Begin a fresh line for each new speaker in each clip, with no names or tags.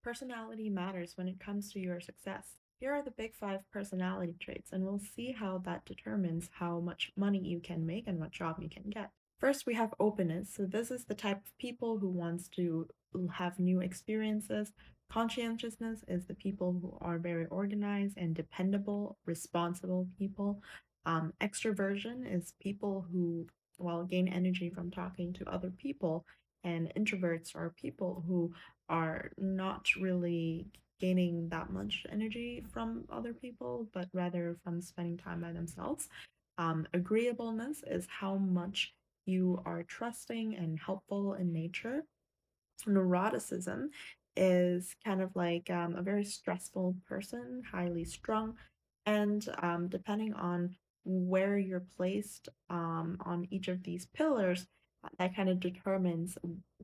Personality matters when it comes to your success. Here are the big five personality traits, and we'll see how that determines how much money you can make and what job you can get. First, we have openness. So, this is the type of people who wants to have new experiences. Conscientiousness is the people who are very organized and dependable, responsible people. Extroversion is people who, well, gain energy from talking to other people. And introverts are people who are not really gaining that much energy from other people, but rather from spending time by themselves. Agreeableness is how much you are trusting and helpful in nature. Neuroticism is kind of like a very stressful person, highly strung, and depending on where you're placed on each of these pillars, that kind of determines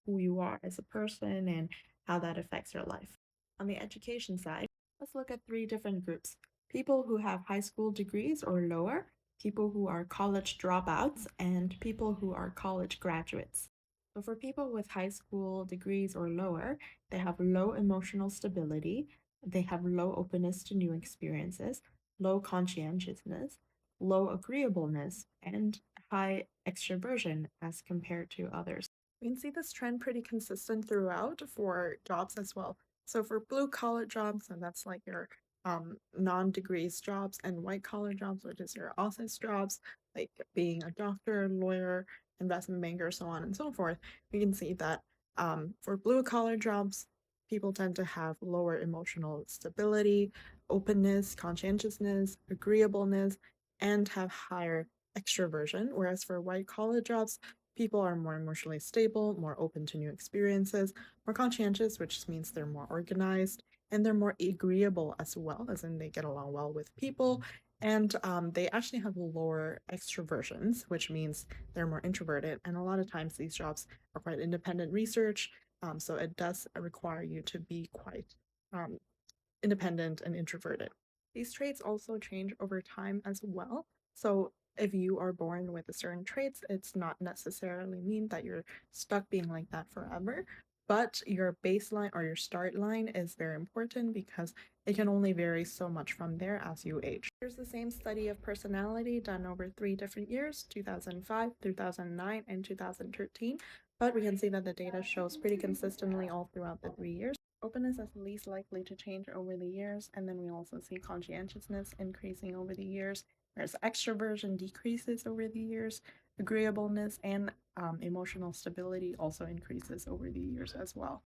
who you are as a person and how that affects your life. On the education side, let's look at three different groups: people who have high school degrees or lower, people who are college dropouts, and people who are college graduates. So, for people with high school degrees or lower, they have low emotional stability, they have low openness to new experiences, low conscientiousness, low agreeableness, and high extroversion as compared to others. We can see this trend pretty consistent throughout for jobs as well. So, for blue collar jobs, and that's like your non-degrees jobs, and white collar jobs, which is your office jobs, like being a doctor, lawyer, investment banker, so on and so forth, we can see that for blue collar jobs, people tend to have lower emotional stability, openness, conscientiousness, agreeableness, and have higher extroversion. Whereas for white collar jobs, people are more emotionally stable, more open to new experiences, more conscientious, which means they're more organized, and they're more agreeable as well, as in they get along well with people. And they actually have lower extroversions, which means they're more introverted. And a lot of times these jobs are quite independent research. So it does require you to be quite um, independent and introverted. These traits also change over time as well. So if you are born with a certain traits, it's not necessarily mean that you're stuck being like that forever. But your baseline or your start line is very important because it can only vary so much from there as you age. Here's the same study of personality done over 3 different years, 2005, 2009, and 2013. But we can see that the data shows pretty consistently all throughout the 3 years. Openness is least likely to change over the years, and then we also see conscientiousness increasing over the years, whereas extroversion decreases over the years. Agreeableness and emotional stability also increases over the years as well.